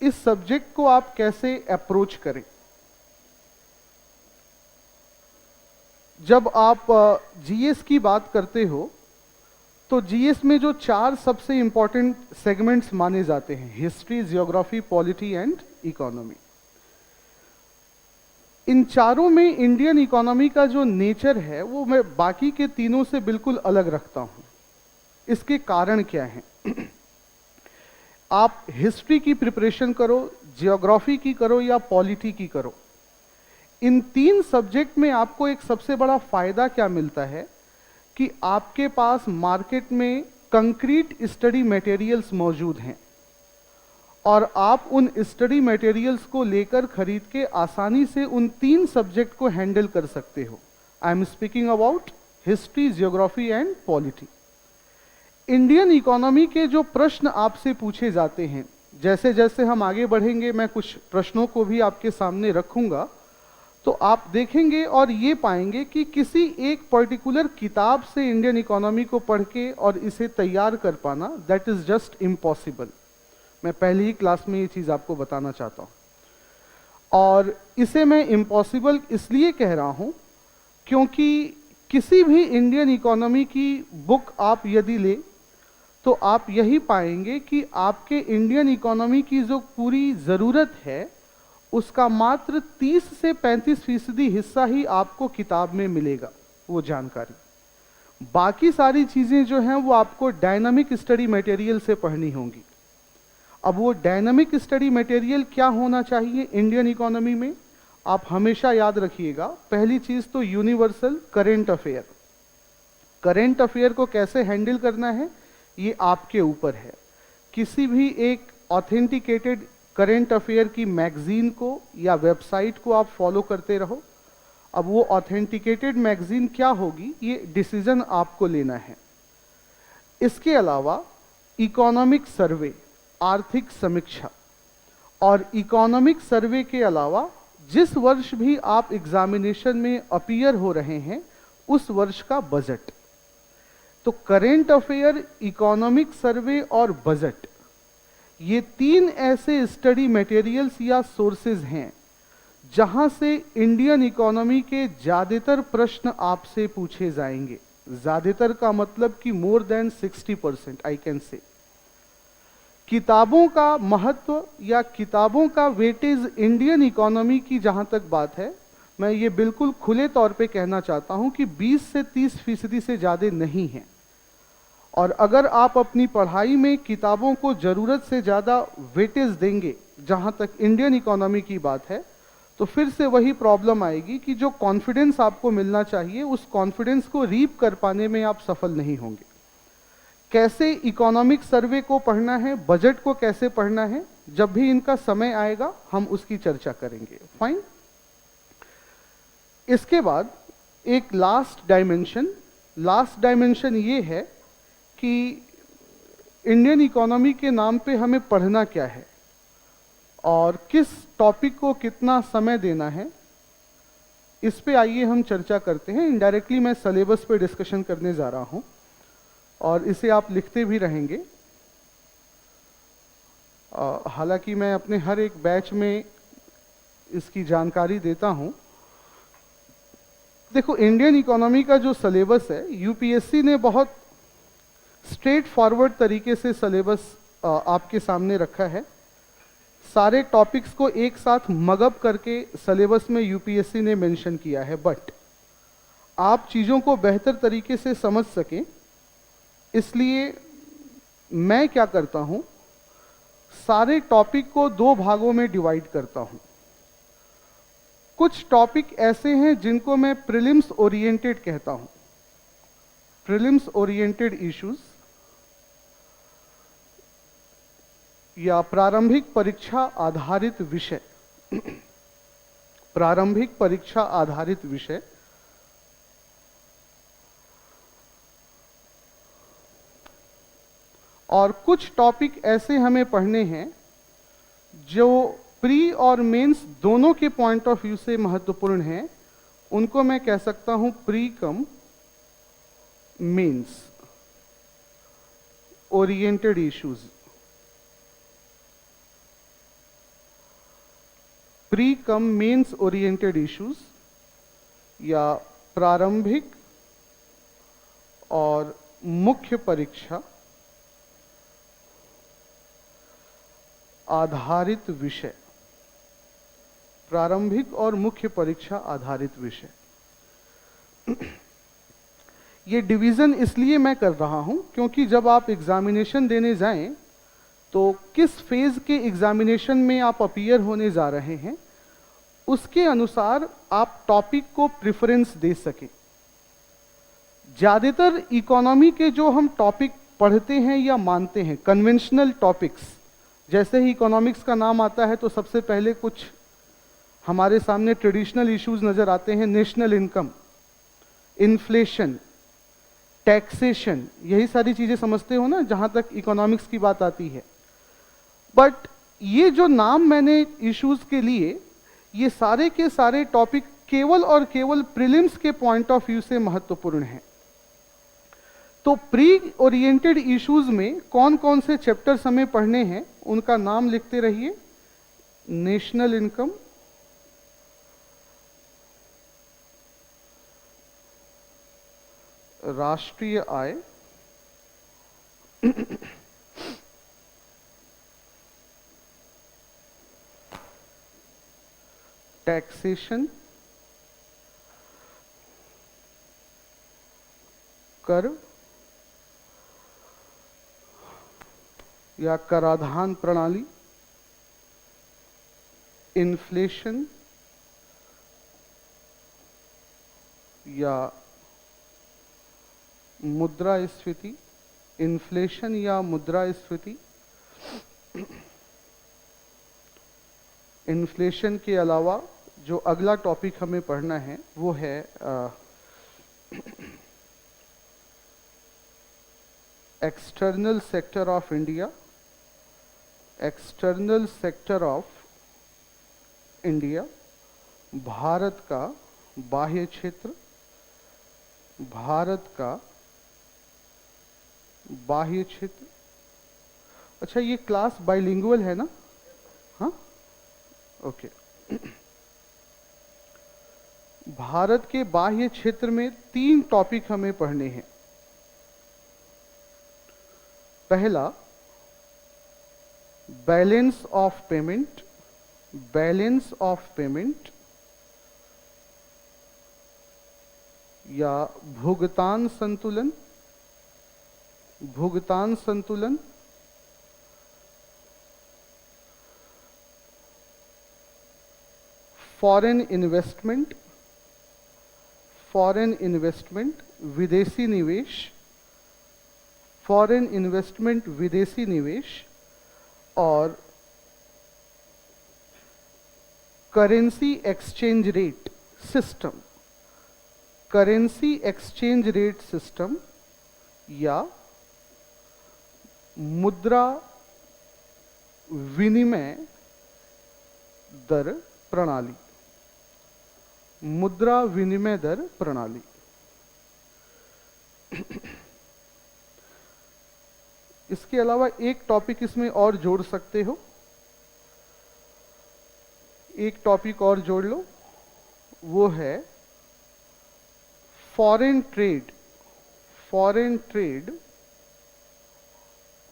इस सब्जेक्ट को आप कैसे अप्रोच करें। जब आप जीएस की बात करते हो तो जीएस में जो 4 सबसे इंपॉर्टेंट सेगमेंट्स माने जाते हैं, history, geography, polity and economy. इन चारों में इंडियन इकोनॉमी का जो नेचर है वो मैं बाकी के तीनों से बिल्कुल अलग रखता हूं। इसके कारण क्या हैं? आप हिस्ट्री की प्रिपरेशन करो, जियोग्राफी की करो या पॉलिटी की करो, इन 3 सब्जेक्ट में आपको एक सबसे बड़ा फायदा क्या मिलता है कि आपके पास मार्केट में कंक्रीट स्टडी मटेरियल्स मौजूद हैं और आप उन स्टडी मटेरियल्स को लेकर खरीद के आसानी से उन 3 सब्जेक्ट को हैंडल कर सकते हो। I am speaking about history, geography and polity. Indian economy के जो प्रश्न आपसे पूछे जाते हैं, जैसे जैसे हम आगे बढ़ेंगे मैं कुछ प्रश्नों को भी आपके सामने रखूंगा, तो आप देखेंगे और ये पाएंगे कि किसी एक पर्टिकुलर किताब से इंडियन इकोनॉमी को पढ़ के और इसे तैयार कर पाना, दैट इज जस्ट इम्पॉसिबल। मैं पहली ही क्लास में ये चीज़ आपको बताना चाहता हूँ। और इसे मैं इम्पॉसिबल इसलिए कह रहा हूँ क्योंकि किसी भी इंडियन इकोनॉमी की बुक आप यदि ले तो आप यही पाएंगे कि आपके इंडियन इकोनॉमी की जो पूरी ज़रूरत है उसका मात्र 30 से 35% हिस्सा ही आपको किताब में मिलेगा, वो जानकारी। बाकी सारी चीज़ें जो हैं वो आपको डायनामिक स्टडी मटेरियल से पढ़नी होंगी। अब वो डायनामिक स्टडी मटेरियल क्या होना चाहिए इंडियन इकोनॉमी में? आप हमेशा याद रखिएगा, पहली चीज़ तो universal current affair. Current affair को कैसे हैंडल करना है ये आपके ऊपर है। किसी भी एक ऑथेंटिकेटेड करेंट अफेयर की मैगजीन को या वेबसाइट को आप फॉलो करते रहो। अब वो ऑथेंटिकेटेड मैगजीन क्या होगी ये डिसीजन आपको लेना है। इसके अलावा इकोनॉमिक सर्वे, आर्थिक समीक्षा, और इकोनॉमिक सर्वे के अलावा जिस वर्ष भी आप एग्जामिनेशन में अपीयर हो रहे हैं उस वर्ष का बजट। तो करेंट अफेयर, इकोनॉमिक सर्वे और बजट, ये 3 ऐसे स्टडी मटेरियल्स या सोर्सेज हैं जहां से इंडियन इकोनॉमी के ज़्यादातर प्रश्न आपसे पूछे जाएंगे। ज़्यादातर का मतलब कि more than 60% I can say. किताबों का महत्व या किताबों का वेटेज इंडियन इकोनॉमी की जहां तक बात है, मैं ये बिल्कुल खुले तौर पे कहना चाहता हूं कि 20 से 30% से ज़्यादा नहीं है। और अगर आप अपनी पढ़ाई में किताबों को ज़रूरत से ज़्यादा वेटेज देंगे जहाँ तक इंडियन इकोनॉमी की बात है, तो फिर से वही प्रॉब्लम आएगी कि जो कॉन्फिडेंस आपको मिलना चाहिए उस कॉन्फिडेंस को रीप कर पाने में आप सफल नहीं होंगे। कैसे इकोनॉमिक सर्वे को पढ़ना है, बजट को कैसे पढ़ना है, जब भी इनका समय आएगा हम उसकी चर्चा करेंगे। फाइन। इसके बाद एक लास्ट डायमेंशन ये है कि इंडियन इकोनॉमी के नाम पे हमें पढ़ना क्या है और किस टॉपिक को कितना समय देना है, इस पे आइए हम चर्चा करते हैं। इनडायरेक्टली मैं सिलेबस पे डिस्कशन करने जा रहा हूं और इसे आप लिखते भी रहेंगे। हालांकि मैं अपने हर एक बैच में इसकी जानकारी देता हूं। देखो, इंडियन इकोनॉमी का जो सिलेबस है, यूपीएससी ने बहुत स्ट्रेट फॉरवर्ड तरीके से सिलेबस आपके सामने रखा है। सारे टॉपिक्स को एक साथ मगअप करके सिलेबस में यूपीएससी ने मेंशन किया है, बट आप चीज़ों को बेहतर तरीके से समझ सकें इसलिए मैं क्या करता हूं, सारे टॉपिक को 2 भागों में डिवाइड करता हूं। कुछ टॉपिक ऐसे हैं जिनको मैं प्रीलिम्स ओरिएंटेड कहता हूं, प्रीलिम्स ओरिएंटेड इश्यूज या प्रारंभिक परीक्षा आधारित विषय। प्रारंभिक परीक्षा आधारित विषय और कुछ टॉपिक ऐसे हमें पढ़ने हैं जो प्री और मेंस दोनों के पॉइंट ऑफ व्यू से महत्वपूर्ण हैं। उनको मैं कह सकता हूं pre cum mains oriented issues. Pre cum mains oriented issues या प्रारंभिक और मुख्य परीक्षा आधारित विषय, प्रारंभिक और मुख्य परीक्षा आधारित विषय। ये डिवीज़न इसलिए मैं कर रहा हूं क्योंकि जब आप एग्जामिनेशन देने जाएं तो किस फेज़ के एग्जामिनेशन में आप अपीयर होने जा रहे हैं उसके अनुसार आप टॉपिक को प्रेफरेंस दे सकें। ज़्यादातर इकोनॉमी के जो हम टॉपिक पढ़ते हैं या मानते हैं, कन्वेंशनल टॉपिक्स, जैसे ही इकोनॉमिक्स का नाम आता है तो सबसे पहले कुछ हमारे सामने ट्रेडिशनल इश्यूज नज़र आते हैं। नेशनल इनकम, इन्फ्लेशन, टैक्सेशन, यही सारी चीज़ें समझते हो ना जहाँ तक इकोनॉमिक्स की बात आती है। बट ये जो नाम मैंने इश्यूज के लिए, ये सारे के सारे टॉपिक केवल और केवल प्रीलिम्स के पॉइंट ऑफ व्यू से महत्वपूर्ण हैं। तो प्री ओरिएंटेड इश्यूज में कौन कौन से चैप्टर्स हमें पढ़ने हैं उनका नाम लिखते रहिए। नेशनल इनकम, राष्ट्रीय आय, टैक्सेशन, कर या कराधान प्रणाली, इन्फ्लेशन या मुद्रास्फीति, इन्फ्लेशन या मुद्रास्फीति। इन्फ्लेशन के अलावा जो अगला टॉपिक हमें पढ़ना है वो है external sector of India, external sector of India, Bharat का बाह्य क्षेत्र, भारत का बाह्य क्षेत्र। अच्छा, ये क्लास बाइलिंगुअल है ना? हाँ, ओके। भारत के बाह्य क्षेत्र में 3 टॉपिक हमें पढ़ने हैं। पहला, balance of payment, balance of payment या भुगतान संतुलन, भुगतान संतुलन। फॉरेन इन्वेस्टमेंट, फॉरेन इन्वेस्टमेंट, विदेशी निवेश, फॉरेन इन्वेस्टमेंट, विदेशी निवेश और currency exchange rate system, currency exchange rate system या मुद्रा विनिमय दर प्रणाली, मुद्रा विनिमय दर प्रणाली। इसके अलावा एक टॉपिक इसमें और जोड़ सकते हो, एक टॉपिक और जोड़ लो, वो है foreign trade, foreign trade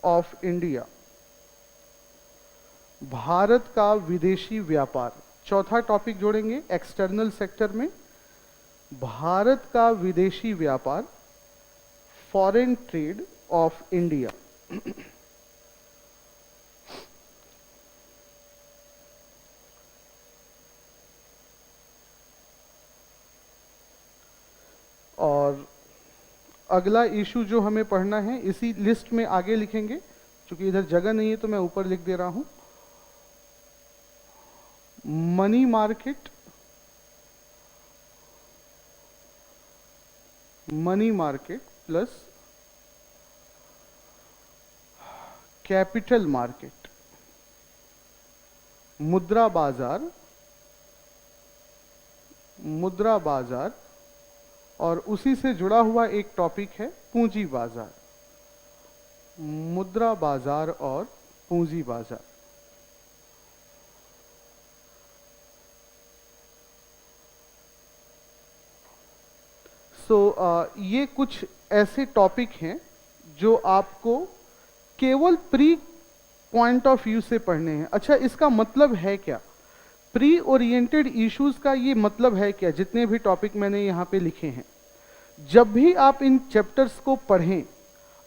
off India, Bharat का विदेशी व्यापार। चौथा टॉपिक जोड़ेंगे एक्सटर्नल सेक्टर में, भारत का विदेशी व्यापार, फॉरेन ट्रेड ऑफ इंडिया। और अगला इशू जो हमें पढ़ना है इसी लिस्ट में आगे लिखेंगे, क्योंकि इधर जगह नहीं है तो मैं ऊपर लिख दे रहा हूं। Money market, money market plus capital market, मुद्रा बाजार, मुद्रा बाजार और उसी से जुड़ा हुआ एक टॉपिक है पूंजी बाजार, मुद्रा बाजार और पूंजी बाजार। ये कुछ ऐसे टॉपिक हैं जो आपको केवल प्री पॉइंट ऑफ व्यू से पढ़ने हैं। अच्छा, इसका मतलब है क्या? प्री ओरिएंटेड इश्यूज का ये मतलब है क्या? जितने भी टॉपिक मैंने यहाँ पे लिखे हैं, जब भी आप इन चैप्टर्स को पढ़ें,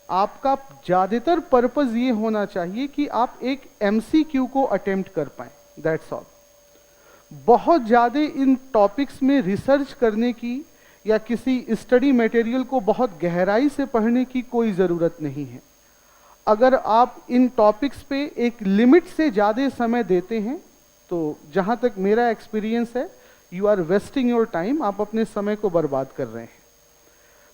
आपका ज़्यादातर पर्पस ये होना चाहिए कि आप एक एमसीक्यू को अटेम्प्ट कर पाएं, दैट्स ऑल। बहुत ज़्यादा इन टॉपिक्स में रिसर्च करने की या किसी स्टडी मटेरियल को बहुत गहराई से पढ़ने की कोई ज़रूरत नहीं है। अगर आप इन टॉपिक्स पे एक लिमिट से ज़्यादा समय देते हैं, तो जहाँ तक मेरा एक्सपीरियंस है, you are wasting your time, आप अपने समय को बर्बाद कर रहे हैं।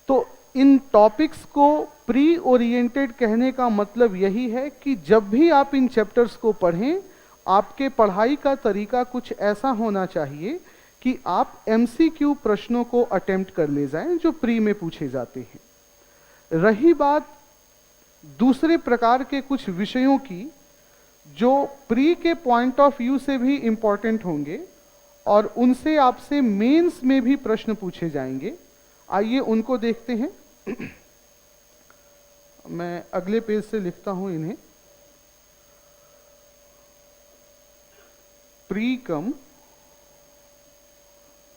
तो इन टॉपिक्स को प्री ओरिएंटेड कहने का मतलब यही है कि जब भी आप इन चैप्टर्स को पढ़ें, आपके पढ़ाई का तरीका कुछ ऐसा होना चाहिए कि आप एमसीक्यू प्रश्नों को अटेम्प्ट कर ले जाएं जो प्री में पूछे जाते हैं। रही बात दूसरे प्रकार के कुछ विषयों की जो प्री के पॉइंट ऑफ व्यू से भी इंपॉर्टेंट होंगे और उनसे आपसे मेंस में भी प्रश्न पूछे जाएंगे, आइए उनको देखते हैं। मैं अगले पेज से लिखता हूं इन्हें। प्री कम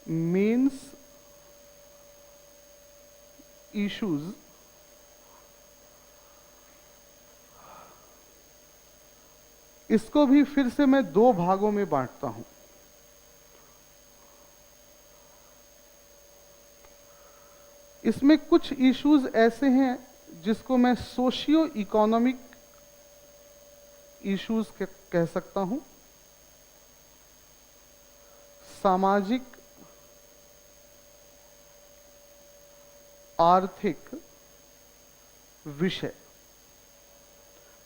मेंस इश्यूज इसको भी फिर से मैं दो भागों में बांटता हूं। इसमें कुछ इश्यूज ऐसे हैं जिसको मैं सोशियो इकोनॉमिक इश्यूज कह सकता हूं, सामाजिक आर्थिक विषय।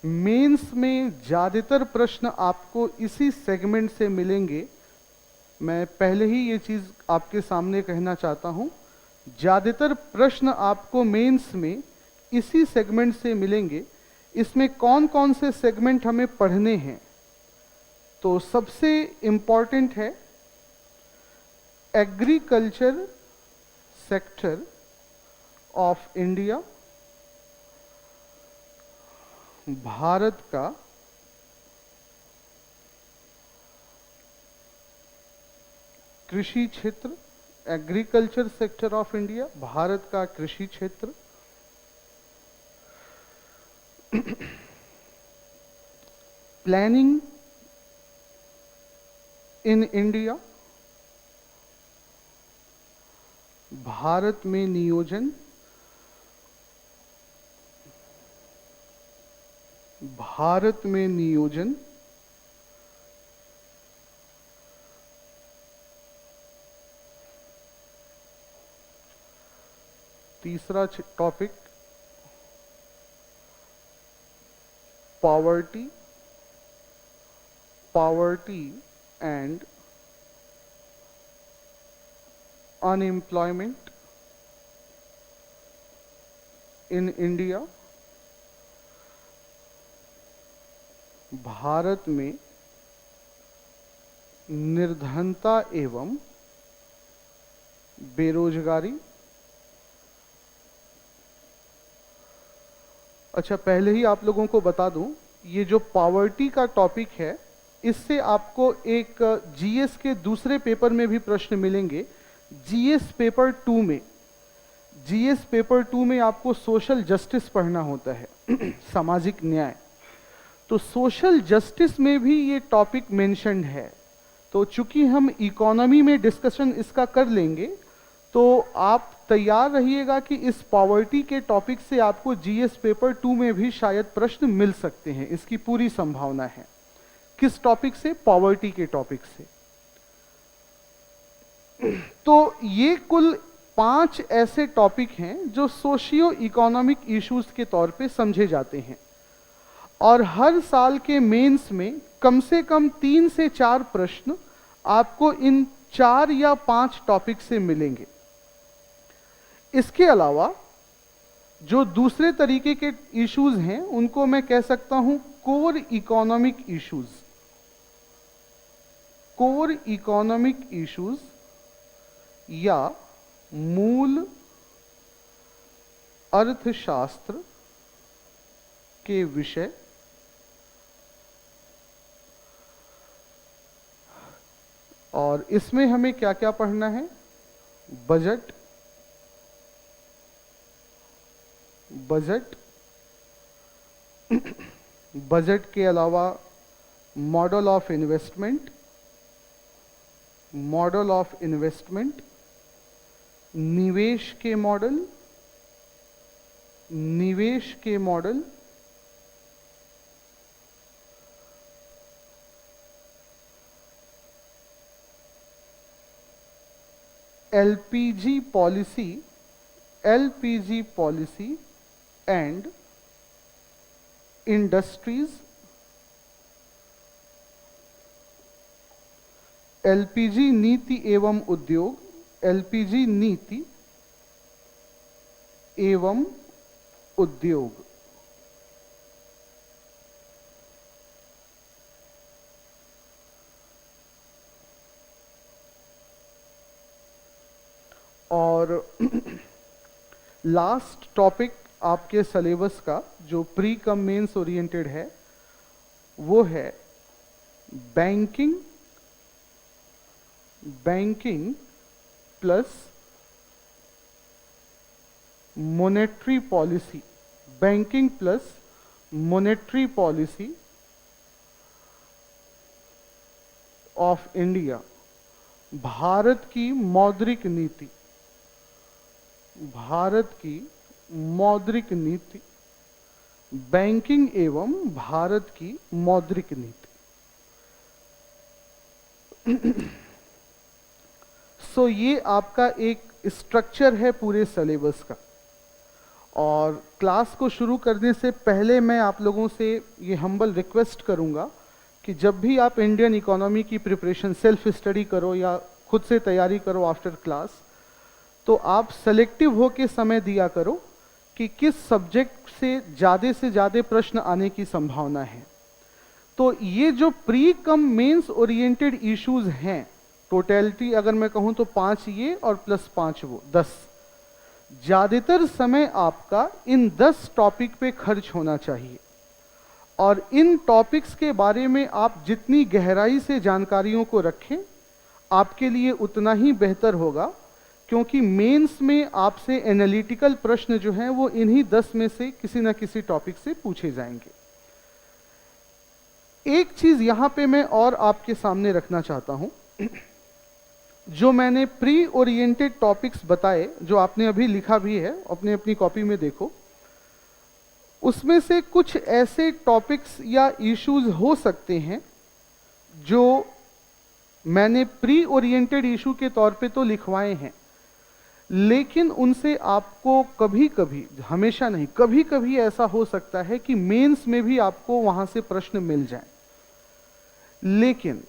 मेंस में ज़्यादातर प्रश्न आपको इसी सेगमेंट से मिलेंगे। मैं पहले ही ये चीज़ आपके सामने कहना चाहता हूँ, ज़्यादातर प्रश्न आपको मेंस में इसी सेगमेंट से मिलेंगे। इसमें कौन कौन से सेगमेंट हमें पढ़ने हैं? तो सबसे इम्पॉर्टेंट है agriculture sector of India, Bharat का कृषि क्षेत्र, agriculture sector of India, Bharat का कृषि क्षेत्र। प्लानिंग इन इंडिया, भारत में नियोजन, भारत में नियोजन। तीसरा topic poverty, poverty and unemployment in India, Bharat में निर्धनता एवं बेरोजगारी। अच्छा, पहले ही आप लोगों को बता दूं, ये जो पॉवर्टी का टॉपिक है, इससे आपको एक जीएस के दूसरे पेपर में भी प्रश्न मिलेंगे। जीएस पेपर 2 में, जीएस पेपर 2 में आपको सोशल जस्टिस पढ़ना होता है सामाजिक न्याय। तो सोशल जस्टिस में भी ये टॉपिक मेंशन्ड है। तो चूंकि हम इकोनॉमी में डिस्कशन इसका कर लेंगे, तो आप तैयार रहिएगा कि इस पॉवर्टी के टॉपिक से आपको जीएस पेपर 2 में भी शायद प्रश्न मिल सकते हैं। इसकी पूरी संभावना है। किस टॉपिक से? पॉवर्टी के टॉपिक से। तो ये कुल 5 ऐसे टॉपिक हैं जो सोशियो इकोनॉमिक इश्यूज के तौर पे समझे जाते हैं, और हर साल के मेंस में कम से कम 3 से 4 प्रश्न आपको इन 4 या 5 टॉपिक से मिलेंगे। इसके अलावा जो दूसरे तरीके के इश्यूज हैं, उनको मैं कह सकता हूं core economic issues. Core economic issues या मूल अर्थशास्त्र के विषय और इसमें हमें क्या क्या पढ़ना है? बजट, बजट के अलावा मॉडल ऑफ इन्वेस्टमेंट, निवेश के model, LPG policy and industries, LPG नीति एवं उद्योग, एलपीजी नीति एवं उद्योग। और लास्ट टॉपिक आपके सिलेबस का जो प्री कम मेंस ओरिएंटेड है वो है banking plus monetary policy, banking plus monetary policy of India, Bharat की मौद्रिक नीति, बैंकिंग एवं भारत की मौद्रिक नीति। सो ये आपका एक स्ट्रक्चर है पूरे सिलेबस का। और क्लास को शुरू करने से पहले मैं आप लोगों से ये हम्बल रिक्वेस्ट करूंगा कि जब भी आप इंडियन इकोनॉमी की प्रिपरेशन सेल्फ स्टडी करो या खुद से तैयारी करो आफ्टर क्लास, तो आप सेलेक्टिव होके समय दिया करो कि किस सब्जेक्ट से ज़्यादा प्रश्न आने की संभावना है। तो ये जो pre cum mains oriented issues हैं, टोटलिटी अगर मैं कहूँ तो 5 ये और प्लस 5 वो 10, ज़्यादातर समय आपका इन 10 टॉपिक पे खर्च होना चाहिए। और इन टॉपिक्स के बारे में आप जितनी गहराई से जानकारियों को रखें आपके लिए उतना ही बेहतर होगा, क्योंकि मेंस में आपसे एनालिटिकल प्रश्न जो हैं वो इन्हीं 10 में से किसी न किसी टॉपिक से पूछे जाएंगे। एक चीज यहां पे मैं और आपके सामने रखना चाहता हूं, जो मैंने प्री ओरिएंटेड टॉपिक्स बताए, जो आपने अभी लिखा भी है, अपनी कॉपी में देखो, उसमें से कुछ ऐसे टॉपिक्स या इश्यूज हो सकते हैं जो मैंने प्री ओरिएंटेड इशू के तौर पे तो लिखवाए हैं, लेकिन उनसे आपको कभी कभी, हमेशा नहीं, कभी कभी ऐसा हो सकता है कि मेंस में भी आपको वहां से प्रश्न मिल जाए। लेकिन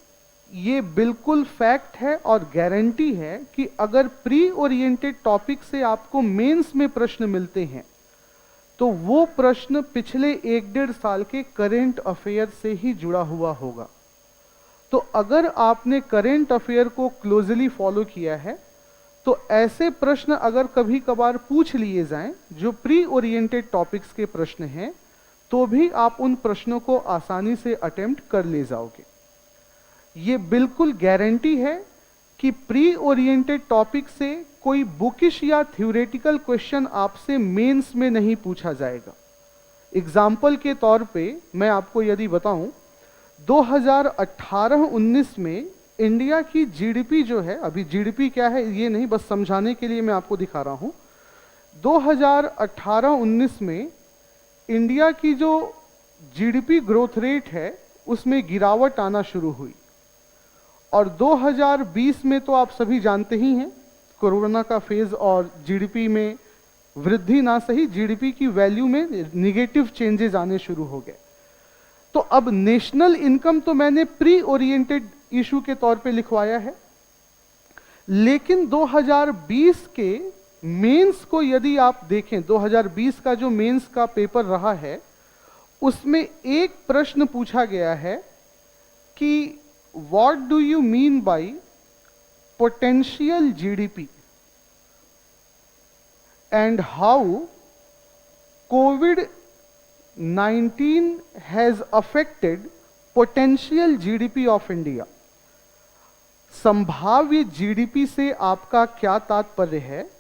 ये बिल्कुल फैक्ट है और गारंटी है कि अगर प्री ओरिएंटेड टॉपिक से आपको मेंस में प्रश्न मिलते हैं तो वो प्रश्न पिछले 1-1.5 साल के करेंट अफेयर से ही जुड़ा हुआ होगा। तो अगर आपने करेंट अफेयर को क्लोजली फॉलो किया है तो ऐसे प्रश्न अगर कभी कभार पूछ लिए जाएं जो प्री ओरिएंटेड टॉपिक्स के प्रश्न हैं, तो भी आप उन प्रश्नों को आसानी से अटेम्प्ट कर ले जाओगे। ये बिल्कुल गारंटी है कि प्री ओरिएंटेड टॉपिक से कोई बुकिश या थ्योरेटिकल क्वेश्चन आपसे मेंस में नहीं पूछा जाएगा। एग्जाम्पल के तौर पे मैं आपको यदि बताऊं, 2018-19 में इंडिया की जीडीपी जो है, अभी जीडीपी क्या है ये नहीं, बस समझाने के लिए मैं आपको दिखा रहा हूं, 2018-19 में इंडिया की जो जीडीपी ग्रोथ रेट है उसमें गिरावट आना शुरू हुई। और 2020 में तो आप सभी जानते ही हैं, कोरोना का फेज और जीडीपी में वृद्धि ना सही, जीडीपी की वैल्यू में निगेटिव चेंजेस आने शुरू हो गए। तो अब नेशनल इनकम तो मैंने प्री ओरिएंटेड इशू के तौर पे लिखवाया है, लेकिन 2020 के मेंस को यदि आप देखें, 2020 का जो मेंस का पेपर रहा है उसमें एक प्रश्न पूछा गया है कि what do you mean by potential GDP and how COVID-19 has affected potential GDP of India. संभाव्य जीडीपी से आपका क्या तात्पर्य है,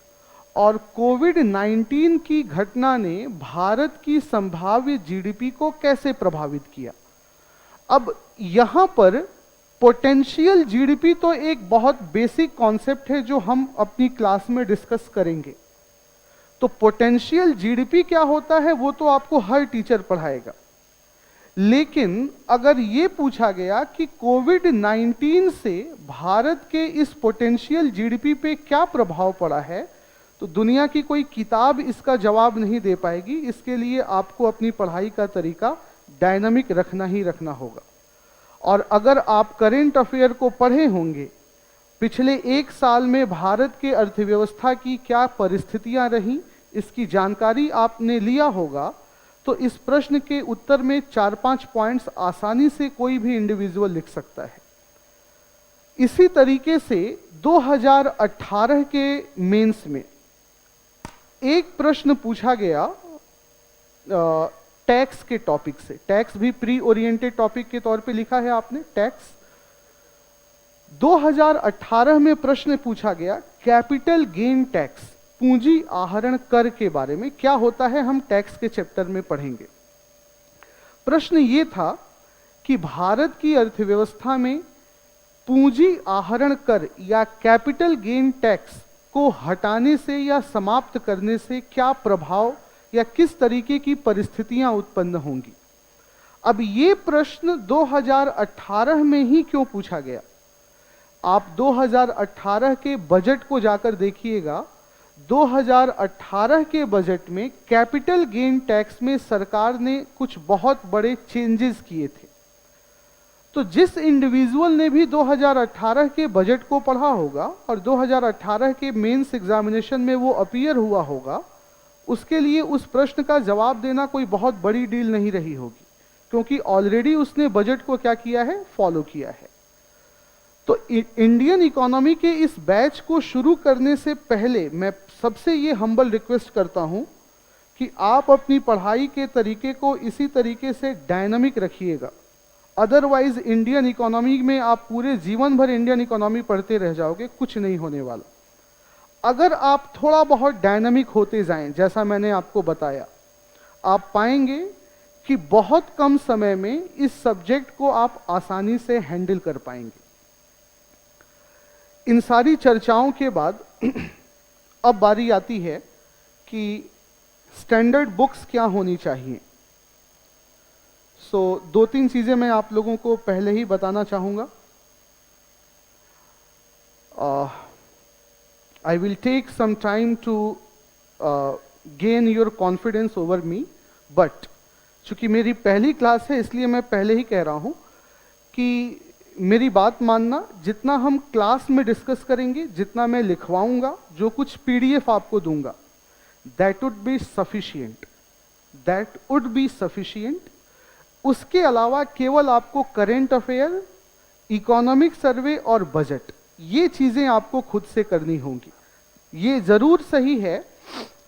और कोविड-19 की घटना ने भारत की संभाव्य जीडीपी को कैसे प्रभावित किया। अब यहां पर पोटेंशियल जीडीपी तो एक बहुत बेसिक कॉन्सेप्ट है जो हम अपनी क्लास में डिस्कस करेंगे। तो पोटेंशियल जीडीपी क्या होता है वो तो आपको हर टीचर पढ़ाएगा, लेकिन अगर ये पूछा गया कि कोविड-19 से भारत के इस पोटेंशियल जीडीपी पे क्या प्रभाव पड़ा है, तो दुनिया की कोई किताब इसका जवाब नहीं दे पाएगी। इसके लिए आपको अपनी पढ़ाई का तरीका डायनामिक रखना ही रखना होगा। और अगर आप करेंट अफेयर को पढ़े होंगे, पिछले एक साल में भारत के अर्थव्यवस्था की क्या परिस्थितियां रहीं, इसकी जानकारी आपने लिया होगा, तो इस प्रश्न के उत्तर में 4-5 पॉइंट्स आसानी से कोई भी इंडिविजुअल लिख सकता है। इसी तरीके से 2018 के मेंस में एक प्रश्न पूछा गया टैक्स के टॉपिक से। टैक्स भी प्री ओरिएंटेड टॉपिक के तौर पे लिखा है आपने, टैक्स। 2018 में प्रश्न पूछा गया कैपिटल गेन टैक्स, पूंजी आहरण कर के बारे में। क्या होता है हम टैक्स के चैप्टर में पढ़ेंगे। प्रश्न ये था कि भारत की अर्थव्यवस्था में पूंजी आहरण कर या कैपिटल गेन टैक्स को हटाने से या समाप्त करने से क्या प्रभाव या किस तरीके की परिस्थितियां उत्पन्न होंगी। अब ये प्रश्न 2018 में ही क्यों पूछा गया, आप 2018 के बजट को जाकर देखिएगा। 2018 के बजट में कैपिटल गेन टैक्स में सरकार ने कुछ बहुत बड़े चेंजेस किए थे। तो जिस इंडिविजुअल ने भी 2018 के बजट को पढ़ा होगा और 2018 के मेंस एग्जामिनेशन में वो अपीयर हुआ होगा, उसके लिए उस प्रश्न का जवाब देना कोई बहुत बड़ी डील नहीं रही होगी, क्योंकि ऑलरेडी उसने बजट को क्या किया है, फॉलो किया है। तो इंडियन इकोनॉमी के इस बैच को शुरू करने से पहले मैं सबसे ये हम्बल रिक्वेस्ट करता हूं कि आप अपनी पढ़ाई के तरीके को इसी तरीके से डायनामिक रखिएगा। अदरवाइज इंडियन इकोनॉमी में आप पूरे जीवन भर इंडियन इकोनॉमी पढ़ते रह जाओगे, कुछ नहीं होने वाला। अगर आप थोड़ा बहुत डायनामिक होते जाएं, जैसा मैंने आपको बताया, आप पाएंगे कि बहुत कम समय में इस सब्जेक्ट को आप आसानी से हैंडल कर पाएंगे। इन सारी चर्चाओं के बाद अब बारी आती है कि स्टैंडर्ड बुक्स क्या होनी चाहिए। सो 2-3 चीजें मैं आप लोगों को पहले ही बताना चाहूंगा। I will take some time to gain your confidence over me, but चूंकि मेरी पहली क्लास है इसलिए मैं पहले ही कह रहा हूं कि मेरी बात मानना, जितना हम क्लास में डिस्कस करेंगे, जितना मैं लिखवाऊंगा, जो कुछ पीडीएफ आपको दूंगा, that would be sufficient, that would be sufficient. उसके अलावा केवल आपको करेंट अफेयर, इकोनॉमिक सर्वे और बजट, ये चीजें आपको खुद से करनी होंगी। ये जरूर सही है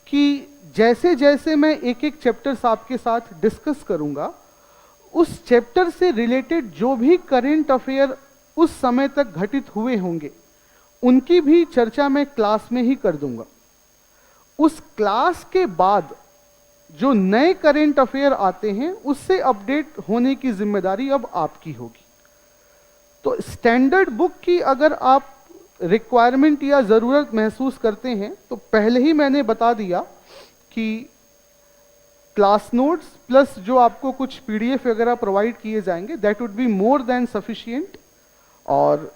कि जैसे जैसे मैं एक एक चैप्टर्स आपके साथ डिस्कस करूंगा, उस चैप्टर से रिलेटेड जो भी करेंट अफेयर उस समय तक घटित हुए होंगे, उनकी भी चर्चा मैं क्लास में ही कर दूंगा। उस क्लास के बाद जो नए करेंट अफेयर आते हैं, उससे अपडेट होने की जिम्मेदारी अब आपकी होगी। तो स्टैंडर्ड बुक की अगर आप रिक्वायरमेंट या ज़रूरत महसूस करते हैं, तो पहले ही मैंने बता दिया कि क्लास नोट्स प्लस जो आपको कुछ पीडीएफ वगैरह प्रोवाइड किए जाएंगे, that would be more than sufficient. और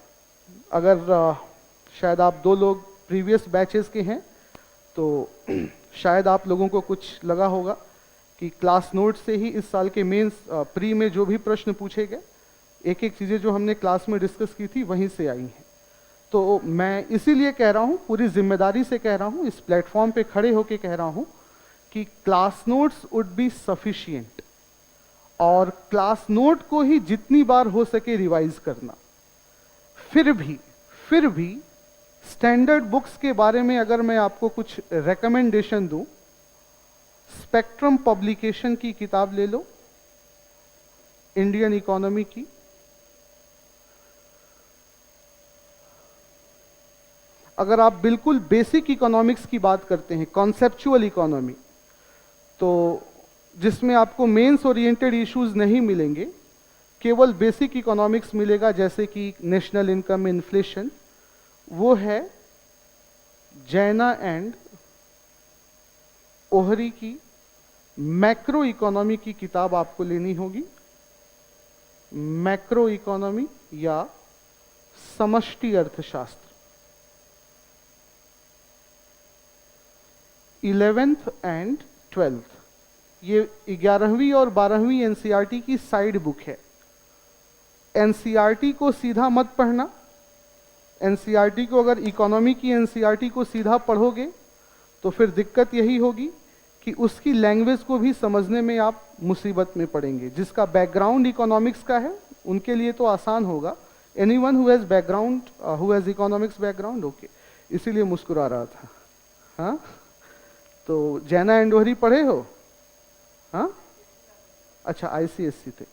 अगर शायद आप 2 लोग प्रीवियस बैचेस के हैं, तो शायद आप लोगों को कुछ लगा होगा कि क्लास नोट से ही इस साल के मेंस प्री में जो भी प्रश्न पूछे गए, एक एक चीज़ें जो हमने क्लास में डिस्कस की थी वहीं से आई हैं। तो मैं इसीलिए कह रहा हूँ, पूरी जिम्मेदारी से कह रहा हूँ, इस प्लेटफॉर्म पे खड़े होकर कह रहा हूँ कि class notes would be sufficient, और क्लास नोट को ही जितनी बार हो सके रिवाइज करना। फिर भी स्टैंडर्ड बुक्स के बारे में अगर मैं आपको कुछ रिकमेंडेशन दूं, स्पेक्ट्रम पब्लिकेशन की किताब ले लो, इंडियन इकोनॉमी की। अगर आप बिल्कुल बेसिक इकोनॉमिक्स की बात करते हैं, कॉन्सेप्चुअल इकोनॉमी, तो जिसमें आपको मेंस ओरिएंटेड इश्यूज नहीं मिलेंगे, केवल बेसिक इकोनॉमिक्स मिलेगा, जैसे कि नेशनल इनकम, इन्फ्लेशन, वो है जैना एंड ओहरी की मैक्रो इकोनॉमी की किताब आपको लेनी होगी। मैक्रो इकोनॉमी या समष्टि अर्थशास्त्र, 11th एंड 12th, ये 11वीं और 12वीं एनसीईआरटी की साइड बुक है। एनसीईआरटी को सीधा मत पढ़ना। एनसीईआरटी को, अगर इकोनॉमी की एनसीईआरटी को सीधा पढ़ोगे तो फिर दिक्कत यही होगी कि उसकी लैंग्वेज को भी समझने में आप मुसीबत में पड़ेंगे। जिसका बैकग्राउंड इकोनॉमिक्स का है उनके लिए तो आसान होगा। Anyone who has background, who has economics background, okay, इसीलिए मुस्कुरा रहा था। हाँ, तो जैना एंड ओहरी पढ़े हो? हाँ, अच्छा, आईसीएससी थे।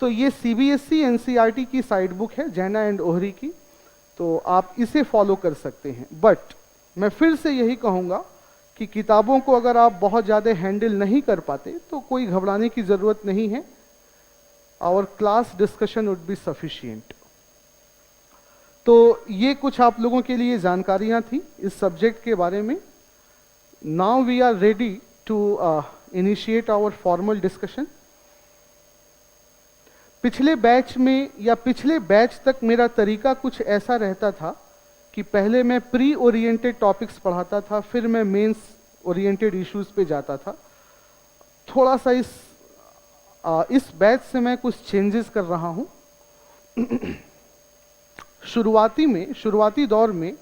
तो ये सीबीएसई एनसीईआरटी की साइड बुक है, जैना एंड ओहरी की, तो आप इसे फॉलो कर सकते हैं। बट मैं फिर से यही कहूँगा कि किताबों को अगर आप बहुत ज़्यादा हैंडल नहीं कर पाते तो कोई घबराने की ज़रूरत नहीं है। Our class discussion would be sufficient. तो ये कुछ आप लोगों के लिए जानकारियाँ थी इस सब्जेक्ट के बारे में। Now we are ready to initiate our formal discussion. पिछले बैच में या पिछले बैच तक मेरा तरीका कुछ ऐसा रहता था कि पहले मैं प्री ओरिएंटेड टॉपिक्स पढ़ाता था, फिर मैं मेंस ओरिएंटेड इश्यूज पे जाता था। थोड़ा सा इस बैच से मैं कुछ चेंजेस कर रहा हूँ। शुरुआती दौर में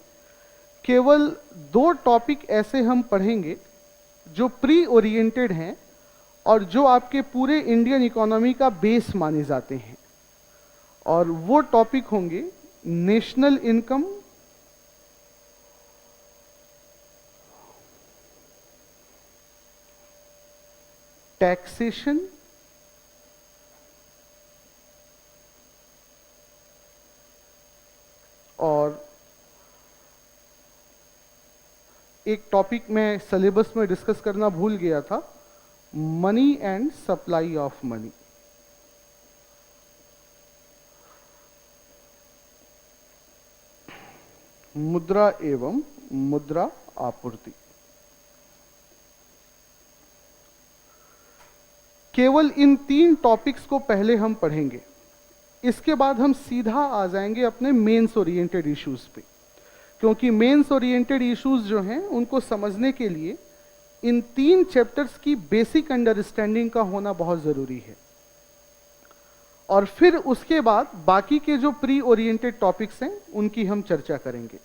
केवल 2 टॉपिक ऐसे हम पढ़ेंगे जो प्री ओरिएंटेड हैं और जो आपके पूरे इंडियन इकोनॉमी का बेस माने जाते हैं, और वो टॉपिक होंगे नेशनल इनकम, टैक्सेशन और एक टॉपिक मैं सिलेबस में डिस्कस करना भूल गया था, money and supply of money. मुद्रा एवं मुद्रा आपूर्ति। केवल इन 3 टॉपिक्स को पहले हम पढ़ेंगे। इसके बाद हम सीधा आ जाएंगे अपने मेंस ओरिएंटेड इश्यूज पे, क्योंकि मेंस ओरिएंटेड इश्यूज जो हैं उनको समझने के लिए इन 3 चैप्टर्स की बेसिक अंडरस्टैंडिंग का होना बहुत ज़रूरी है। और फिर उसके बाद बाकी के जो प्री ओरिएंटेड टॉपिक्स हैं उनकी हम चर्चा करेंगे।